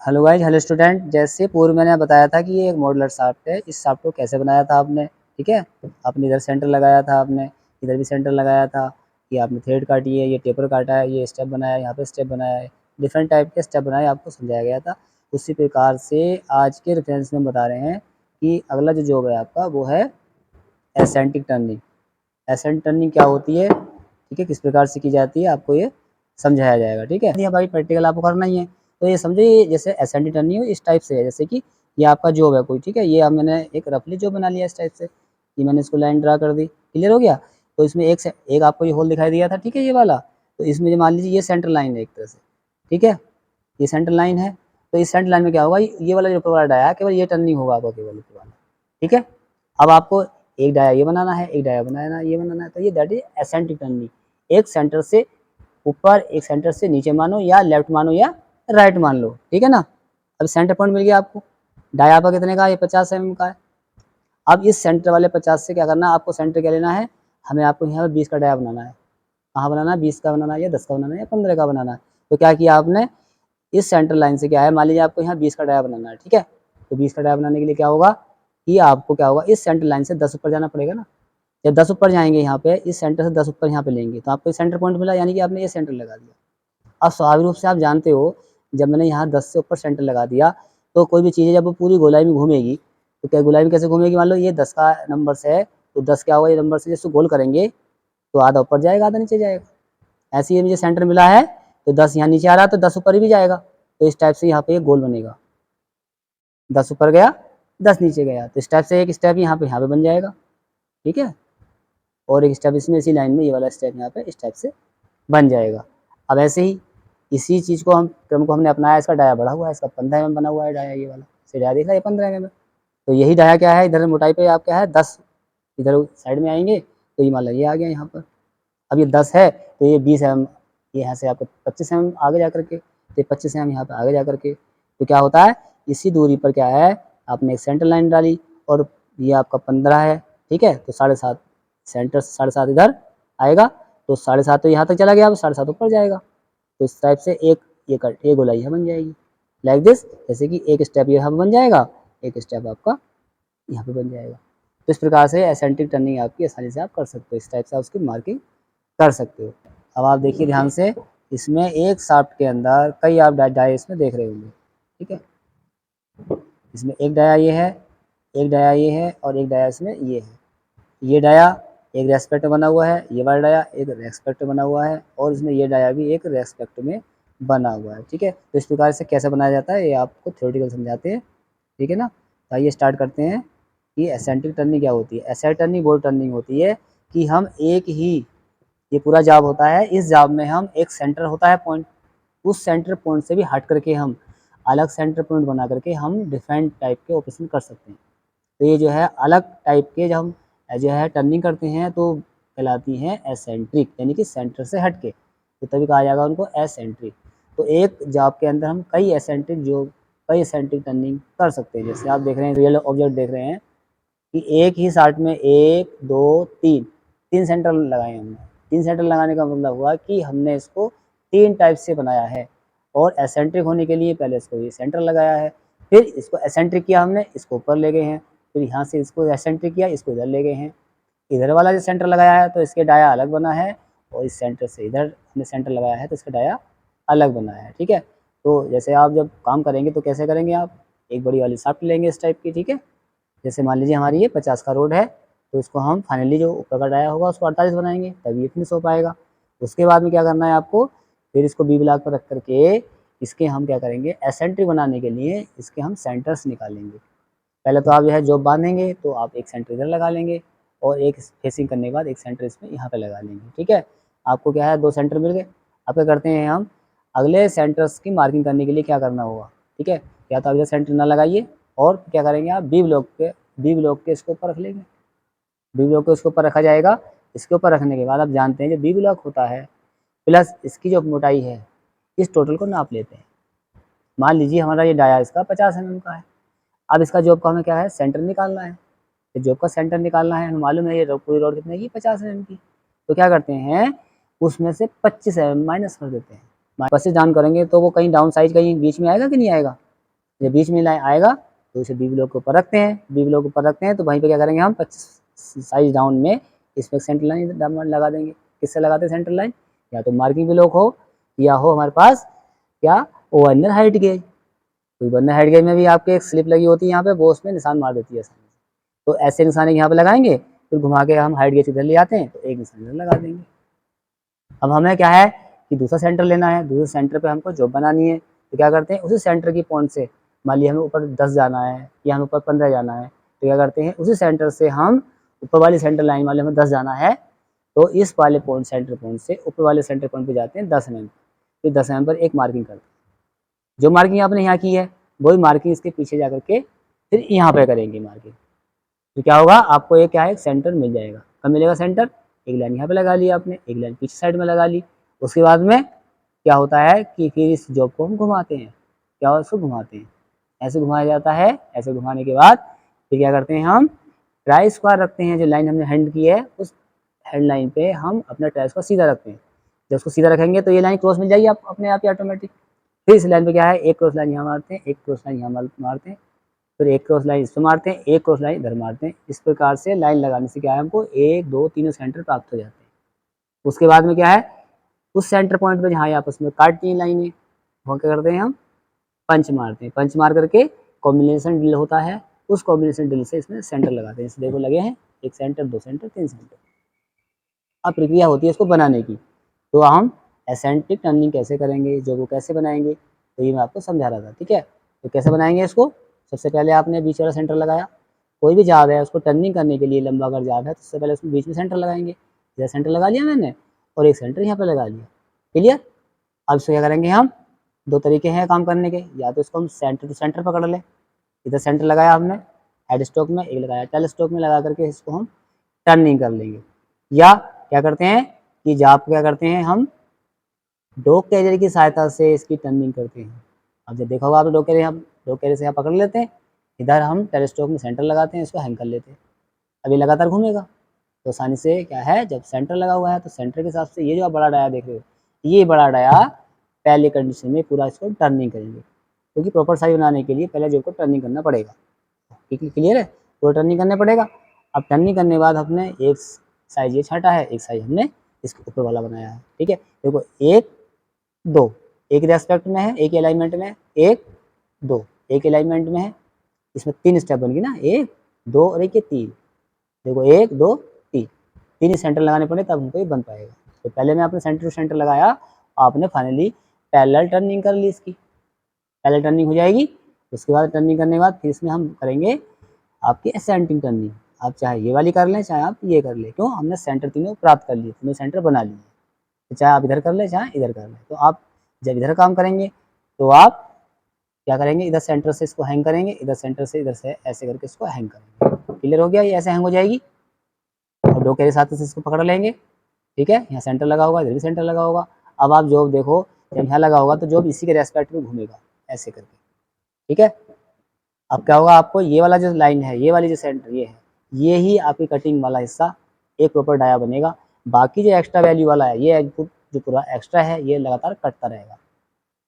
Hello guys, hello student. जैसे पूर्व मैंने बताया था कि ये एक मॉडुलर शाफ्ट है। इस शाफ्ट को कैसे बनाया था आपने, ठीक है। आपने इधर सेंटर लगाया था, आपने इधर भी सेंटर लगाया था, ये आपने थ्रेड काटी है, ये टेपर काटा है, ये स्टेप बनाया है, यहाँ पे स्टेप बनाया है, डिफरेंट टाइप के स्टेप बनाए आपको समझाया गया था। उसी प्रकार से आज के रेफरेंस में बता रहे हैं कि अगला जो जॉब है आपका वो है एसेंटिक टर्निंग। एसेंट टर्निंग क्या होती है, ठीक है, किस प्रकार से की जाती है, आपको ये समझाया जाएगा, ठीक है। ये भाई प्रैक्टिकल आपको करना ही है, तो ये समझो, ये जैसे एसेंटिक टर्निंग इस टाइप से है, जैसे कि ये आपका जॉब है कोई, ठीक है। ये अब मैंने एक रफली जॉब बना लिया इस टाइप से, ये मैंने इसको लाइन ड्रा कर दी, क्लियर हो गया। तो इसमें एक आपको ये होल दिखाई दिया था, ठीक है, ये वाला। तो इसमें मान लीजिए ये सेंटर लाइन है एक तरह से, ठीक है, ये सेंटर लाइन है। तो इस सेंटर लाइन में क्या होगा, ये वाला जो ऊपर वाला डाया केवल ये टर्निंग होगा आपको, केवल ऊपर वाला, ठीक है। अब आपको एक डाया ये बनाना है, एक डाया बनाना ये बनाना है, तो ये दैट इज एसेंट्रिक टर्निंग। एक सेंटर से ऊपर, एक सेंटर से नीचे मानो, या लेफ्ट मानो, या राइट मान लो, ठीक है ना। अब सेंटर पॉइंट मिल गया आपको। डाया आपका कितने का है, ये 50 mm का है। अब इस सेंटर वाले 50 से क्या करना है आपको, सेंटर क्या लेना है, हमें आपको यहाँ पे 20 का डाया बनाना है। कहाँ बनाना है, 20 का बनाना है, या 10 का बनाना है, या 15 का बनाना है। तो क्या किया आपने, इस सेंटर लाइन से क्या है, मान लीजिए आपको यहाँ 20 का डाया बनाना है, ठीक है। तो 20 का डाया बनाने के लिए क्या होगा कि आपको क्या होगा, इस सेंटर लाइन से 10 ऊपर जाना पड़ेगा ना। जब 10 ऊपर जाएंगे यहाँ पे, इस सेंटर से 10 ऊपर यहाँ पे लेंगे, तो आपको सेंटर पॉइंट मिला, यानी कि आपने ये सेंटर लगा दिया। अब स्वाभाविक रूप से आप जानते हो, जब मैंने यहाँ 10 से ऊपर सेंटर लगा दिया, तो कोई भी चीज़ जब वो पूरी गोलाई में घूमेगी, तो क्या गोलाई में कैसे घूमेगी, मान लो ये 10 का नंबर से है, तो 10 क्या होगा, ये नंबर से जैसे गोल करेंगे तो आधा ऊपर जाएगा, आधा नीचे जाएगा। ऐसे ही मुझे सेंटर मिला है, तो 10 यहाँ नीचे आ रहा है, तो 10 ऊपर भी जाएगा। तो इस टाइप से यहाँ पे एक गोल बनेगा, 10 ऊपर गया, 10 नीचे गया, तो इस टाइप से एक स्टेप यहाँ पे बन जाएगा, ठीक है। और एक स्टेप इसमें इसी लाइन में ये वाला स्टेप यहाँ पे इस टाइप से बन जाएगा। अब ऐसे ही इसी चीज़ को हम क्रम को हमने अपनाया, इसका डाया बढ़ा हुआ है, इसका 15 mm बना हुआ है डाया, ये वाला से डाया देख रहा है 15 mm। तो यही डाया क्या है, इधर मोटाई पे आप क्या है 10, इधर साइड में आएंगे तो ये मान लो ये आ गया यहाँ पर। अब ये 10 है तो ये 20 mm, ये यहाँ से आपको 25 mm आगे जा करके, तो 25 mm यहाँ पे आगे जा करके, तो क्या होता है, इसी दूरी पर क्या है, आपने एक सेंटर लाइन डाली, और ये आपका 15 है, ठीक है। तो 7.5 सेंटर से 7.5 इधर आएगा, तो 7.5 तो यहाँ तक चला गया, अब 7.5 ऊपर जाएगा। तो इस टाइप से एक गोलाई यहाँ बन जाएगी, लाइक दिस। जैसे कि एक स्टेप यहाँ बन जाएगा, एक स्टेप आपका यहाँ पे बन जाएगा। तो इस प्रकार से एसेंट्रिक टर्निंग आपकी आसानी से आप कर सकते हो, इस टाइप से आप उसकी मार्किंग कर सकते हो। अब आप देखिए ध्यान से, इसमें एक शाफ्ट के अंदर कई आप डाया इसमें देख रहे होंगे, ठीक है। इसमें एक डाया ये है, एक डाया ये है, और एक डाया इसमें ये है। ये डाया एक रेस्पेक्ट में बना हुआ है, ये वाला डाया एक रेस्पेक्ट में बना हुआ है, और इसमें ये डाया भी एक रेस्पेक्ट में बना हुआ है, ठीक है। तो इस प्रकार से कैसे बनाया जाता है ये आपको थ्योरेटिकल समझाते हैं, ठीक है ना। तो आइए स्टार्ट करते हैं कि एसेंट्रिक टर्निंग क्या होती है। एसेंट्रिक टर्निंग वो टर्निंग होती है कि हम एक ही, ये पूरा जाब होता है, इस जाब में हम एक सेंटर होता है पॉइंट, उस सेंटर पॉइंट से भी हट करके हम अलग सेंटर पॉइंट बना करके हम डिफरेंट टाइप के ऑपरेशन कर सकते हैं। तो ये जो है अलग टाइप के जब हम जो है टर्निंग करते हैं तो कहलाती हैं एसेंट्रिक, यानी कि सेंटर से हट के, तो तभी कहा जाएगा उनको एसेंट्रिक। तो एक जॉब के अंदर हम कई एसेंट्रिक टर्निंग कर सकते हैं। जैसे आप देख रहे हैं, रियल ऑब्जेक्ट देख रहे हैं कि एक ही शार्ट में एक दो तीन, तीन सेंटर लगाए हमने। तीन सेंटर लगाने का मतलब हुआ कि हमने इसको तीन टाइप से बनाया है, और एसेंट्रिक होने के लिए पहले इसको ये सेंटर लगाया है, फिर इसको एसेंट्रिक किया हमने, इसको ऊपर ले गए हैं, फिर यहाँ से इसको एसेंट्रिक किया, इसको इधर ले गए हैं। इधर वाला जो सेंटर लगाया है तो इसके डाया अलग बना है, और इस सेंटर से इधर हमने सेंटर लगाया है तो इसका डाया अलग बना है, ठीक है। तो जैसे आप जब काम करेंगे तो कैसे करेंगे, आप एक बड़ी वाली शाफ्ट लेंगे इस टाइप की, ठीक है। जैसे मान लीजिए हमारी ये 50 का रोड है, तो इसको हम फाइनली जो ऊपर का डाया होगा उसको 48 बनाएंगे, तभी ये फिनिश हो पाएगा। उसके बाद में क्या करना है आपको, फिर इसको बी ब्लॉक पर रख करके इसके हम क्या करेंगे, एसेंट्रिक बनाने के लिए इसके हम सेंटर्स निकालेंगे। पहले तो आप जो है जॉब बांधेंगे तो आप एक सेंटर इधर लगा लेंगे, और एक फेसिंग करने के बाद एक सेंटर इसमें यहाँ पे लगा लेंगे, ठीक है। आपको क्या है, दो सेंटर मिल गए। अब क्या करते हैं हम, अगले सेंटर्स की मार्किंग करने के लिए क्या करना होगा, ठीक है। या तो आप इधर सेंटर ना लगाइए, और क्या करेंगे आप, बी ब्लॉक के इसके ऊपर रख लेंगे। बी ब्लॉक को इसके ऊपर रखा जाएगा। इसके ऊपर रखने के बाद आप जानते हैं जो बी ब्लॉक होता है प्लस इसकी जो मोटाई है, इस टोटल को नाप लेते हैं। मान लीजिए हमारा ये डाया इसका 50 mm का है। अब इसका जॉब का हमें क्या है, सेंटर निकालना है। तो जॉब का सेंटर निकालना है, हमें मालूम है ये पूरी रोड कितने की, 50 mm की। तो क्या करते हैं, उसमें से 25 mm माइनस कर देते हैं। माइनस डाउन करेंगे तो वो कहीं डाउन साइज कहीं बीच में आएगा कि नहीं आएगा? जब बीच में आएगा तो उसे बी ब्लॉक के ऊपर रखते हैं, बी ब्लॉक के ऊपर रखते हैं तो वहीं पे क्या करेंगे हम 25 साइज डाउन में इसमें सेंटर लाइन लगा देंगे। किससे लगाते हैं सेंटर लाइन? या तो मार्किंग ब्लॉक हो या हो हमारे पास क्या ओवरनर हाइट गेज। तो ओवरनर हाइट गेज में भी आपके एक स्लिप लगी होती है यहाँ पे, वो उसमें निशान मार देती है। तो ऐसे निशान यहाँ पे लगाएंगे, फिर घुमा के हम हाइट गेज इधर ले आते हैं तो एक निशान इधर लगा देंगे। अब हमें क्या है कि दूसरा सेंटर लेना है, दूसरे सेंटर पे हमको जॉब बनानी है। तो क्या करते हैं, उसी सेंटर की पॉइंट से, मान लिया हमें ऊपर 10 जाना है या हमें ऊपर 15 जाना है, तो क्या करते हैं उसी सेंटर से हम ऊपर वाली सेंटर लाइन वाले हमें 10 जाना है तो इस वाले पॉइंट सेंटर पॉइंट से ऊपर वाले सेंटर पॉइंट पे जाते हैं 10 mm। फिर 10 mm पर एक मार्किंग करते हैं। जो मार्किंग आपने यहाँ की है वही मार्किंग इसके पीछे जा करके फिर यहाँ पे करेंगे मार्किंग। तो क्या होगा, आपको ये क्या है सेंटर मिल जाएगा। कब मिलेगा सेंटर? एक लाइन यहाँ पे लगा ली आपने, एक लाइन पीछे साइड में लगा ली। उसके बाद में क्या होता है कि फिर इस जॉब को हम घुमाते हैं। क्या उसको घुमाते हैं, ऐसे घुमाया जाता है। ऐसे घुमाने के बाद फिर क्या करते हैं, हम ट्राई स्क्वायर रखते हैं। जो लाइन हमने हैंड की है उस हैंड लाइन पे हम अपना ट्राई स्क्वायर सीधा रखते हैं। जब उसको सीधा रखेंगे तो ये लाइन क्रॉस मिल जाएगी आप अपने आप ही ऑटोमेटिक। फिर इस लाइन पे क्या है, एक क्रॉस लाइन यहाँ मारते हैं, एक क्रॉस लाइन यहाँ मारते हैं, फिर एक क्रॉस लाइन इस पे मारते हैं, एक क्रॉस लाइन इधर मारते हैं। इस प्रकार से लाइन लगाने से क्या है, हमको 1 2 3 सेंटर प्राप्त हो जाते हैं। उसके बाद में क्या है, उस सेंटर पॉइंट पे जहाँ आपस में काटती हैं लाइनें, वहाँ क्या करते हैं हम पंच मारते हैं। पंच मार करके कॉम्बिनेशन ड्रिल होता है, उस कॉम्बिनेशन ड्रिल से इसमें सेंटर लगाते हैं। जैसे देखो लगे हैं, एक सेंटर, दो सेंटर, तीन सेंटर। अब प्रक्रिया होती है इसको बनाने की। तो हम एसेंट्रिक टर्निंग कैसे करेंगे, जो वो कैसे बनाएंगे, तो ये मैं आपको समझा रहा था। ठीक है, तो कैसे बनाएंगे इसको? सबसे पहले आपने बीच वाला सेंटर लगाया। कोई भी जाब है उसको टर्निंग करने के लिए, लंबा अगर जाब है तो सबसे पहले उसमें बीच में सेंटर लगाएंगे। इधर सेंटर लगा लिया मैंने और एक सेंटर यहाँ पे लगा लिया। क्लियर? अब इसको क्या करेंगे हम, दो तरीके हैं काम करने के। या तो इसको हम सेंटर टू सेंटर पकड़ लें, इधर सेंटर लगाया हमने हेड स्टॉक में, एक लगाया टेल स्टॉक में, लगा करके इसको हम टर्निंग कर लेंगे। या क्या करते हैं कि जाब क्या करते हैं, हम डॉग कैरियर की सहायता से इसकी टर्निंग करते हैं। अब जब देखा होगा आप डॉग कैरियर से यहाँ पकड़ लेते हैं, इधर हम टेलीस्कोप में सेंटर लगाते हैं, इसको हैंग कर लेते हैं। अब ये लगातार घूमेगा तो आसानी से क्या है, जब सेंटर लगा हुआ है तो सेंटर के हिसाब से ये जो आप बड़ा डाया देख रहे हो, ये बड़ा डाया पहले कंडीशन में पूरा इसको टर्निंग करेंगे, क्योंकि प्रॉपर साइज बनाने के लिए पहले जो को टर्निंग करना पड़ेगा। क्लियर है? तो टर्निंग करना पड़ेगा। अब टर्निंग करने के बाद हमने एक साइज ये छाटा है, एक साइज हमने इसके ऊपर वाला बनाया है। ठीक है, देखो एक दो, एक रेस्पेक्ट में है, एक अलाइनमेंट में, एक दो, एक अलाइनमेंट में है। इसमें 3 स्टेप बन गई ना, 1 2 और एक ये 3। देखो 1 2 3, 3 सेंटर लगाने पड़े तब हमको ये बन पाएगा। तो पहले में आपने सेंटर टू सेंटर लगाया, आपने फाइनली पैरेलल टर्निंग कर ली इसकी। पैरेलल टर्निंग हो जाएगी, उसके बाद टर्निंग करने के बाद फिर इसमें हम करेंगे आपकी एसेंटिंग टर्निंग। आप चाहे ये वाली कर लें, चाहे आप ये कर लें। क्यों? हमने सेंटर तीनों प्राप्त कर लिए, तीनों सेंटर बना लिए। तो चाहे आप इधर कर लें, चाहे इधर कर लें। तो आप जब इधर काम करेंगे तो आप क्या करेंगे, इधर सेंटर से इसको हैंग करेंगे, इधर सेंटर से इधर से ऐसे करके इसको हैंग करेंगे। क्लियर हो गया? ये ऐसे हैंग हो जाएगी और डो के साथ से इसको पकड़ लेंगे। ठीक है, यहाँ सेंटर लगा होगा, इधर भी सेंटर लगा होगा। अब आप जॉब देखो, जब यहाँ लगा होगा तो जॉब इसी के रेस्पेक्ट में घूमेगा ऐसे करके। ठीक है, अब क्या होगा, आपको ये वाला जो लाइन है, ये वाली जो सेंटर ये है, ये ही आपकी कटिंग वाला हिस्सा एक प्रॉपर डाया बनेगा। बाकी जो एक्स्ट्रा वैल्यू वाला है, ये जो पूरा एक्स्ट्रा है ये लगातार कटता रहेगा।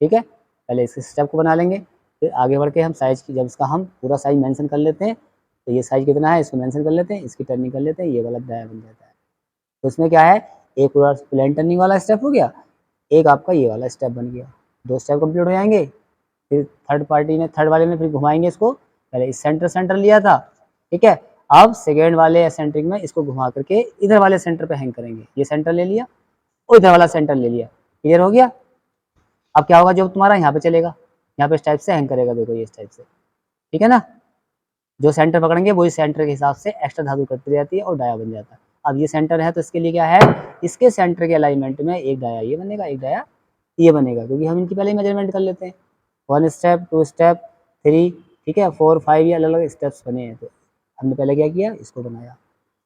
ठीक है, पहले इस स्टेप को बना लेंगे, फिर आगे बढ़ के हम साइज की, जब इसका हम पूरा साइज मेंशन कर लेते हैं तो ये साइज कितना है इसको मेंशन कर लेते हैं, इसकी टर्निंग कर लेते हैं, ये वाला डाया बन जाता है। तो इसमें क्या है, एक पूरा प्लेन टर्निंग वाला स्टेप हो गया, एक आपका ये वाला स्टेप बन गया। 2 स्टेप कंप्लीट हो जाएंगे। फिर थर्ड वाले में फिर घुमाएंगे इसको। पहले इस सेंटर लिया था, ठीक है, अब सेकेंड वाले एसेंट्रिक में इसको घुमा करके इधर वाले सेंटर पे हैंग करेंगे। ये सेंटर ले लिया और इधर वाला सेंटर ले लिया। क्लियर हो गया? अब क्या होगा, जो तुम्हारा यहाँ पे चलेगा, यहाँ पे इस टाइप से हैंग करेगा। देखो ये इस टाइप से, ठीक है ना। जो सेंटर पकड़ेंगे वही सेंटर के हिसाब से एक्स्ट्रा धातु कटती रहती है और डाया बन जाता है। अब ये सेंटर है तो इसके लिए क्या है, इसके सेंटर के अलाइनमेंट में एक डाया ये बनेगा, एक डाया ये बनेगा, क्योंकि हम इनकी पहले ही मेजरमेंट कर लेते हैं। 1 स्टेप 2 स्टेप 3, ठीक है, 4 5 ये अलग अलग स्टेप्स बने हैं। तो हमने पहले क्या किया, इसको बनाया।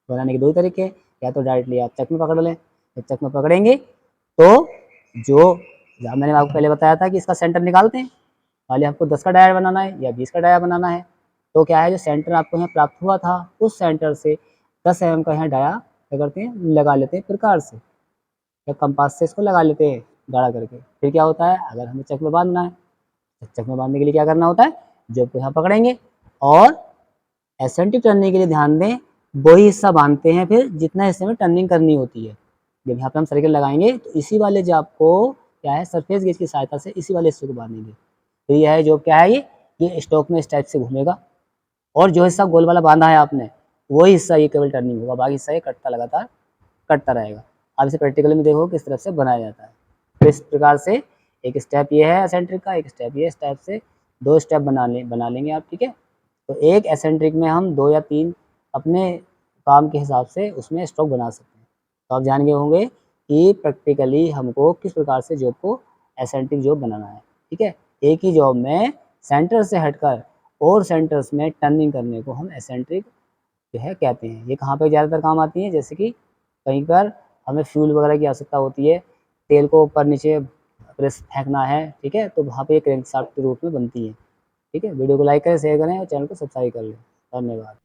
बनाने के 2 तरीके, या तो डायरेक्टली आप चक में पकड़ लें। जब चक में पकड़ेंगे तो जो मैंने आपको पहले बताया था कि इसका सेंटर निकालते हैं, पहले आपको 10 का डाया बनाना है या 20 का डाया बनाना है। तो क्या है, जो सेंटर आपको यहाँ प्राप्त हुआ था उस सेंटर से 10 mm का यहाँ डाया क्या करते हैं, लगा लेते हैं प्रकार से। या कंपास से इसको लगा लेते हैं गाढ़ा करके। फिर क्या होता है, अगर हमें चक में बांधना है तो चक में बांधने के लिए क्या करना होता है, जॉब को यहाँ पकड़ेंगे और एसेंट्रिक टर्निंग के लिए ध्यान दें, वही हिस्सा बांधते हैं फिर जितना हिस्से में टर्निंग करनी होती है। जब यहाँ पे हम सर्किल लगाएंगे तो इसी वाले जॉब को क्या है, सरफेस गेज की सहायता से इसी वाले हिस्से को बांधेंगे। तो यह है जॉब, क्या है ये स्टॉक में इस टाइप से घूमेगा और जो हिस्सा गोल वाला बांधा है आपने वही हिस्सा ये केवल टर्निंग होगा, बाकी हिस्सा ये कटता लगातार कटता रहेगा। आप इसे प्रैक्टिकली में देखो किस तरह से बनाया जाता है। तो इस प्रकार से एक स्टेप ये है एसेंट्रिक का, एक स्टेप ये, इस टाइप से 2 स्टेप बना लेंगे आप, ठीक है। तो एक एसेंट्रिक में हम 2 या 3 अपने काम के हिसाब से उसमें स्ट्रोक बना सकते हैं। तो आप जान गए होंगे कि प्रैक्टिकली हमको किस प्रकार से जॉब को एसेंट्रिक जॉब बनाना है, ठीक है। एक ही जॉब में सेंटर से हटकर और सेंटर्स में टर्निंग करने को हम एसेंट्रिक जो है कहते हैं। ये कहाँ पे ज़्यादातर काम आती है, जैसे कि कहीं पर हमें फ्यूल वगैरह की आवश्यकता होती है, तेल को ऊपर नीचे प्रेस फेंकना है, ठीक है, तो वहाँ पे एक क्रैंकशाफ्ट के रूप में बनती है। ठीक है, वीडियो को लाइक करें, शेयर करें और चैनल को सब्सक्राइब कर लें। धन्यवाद।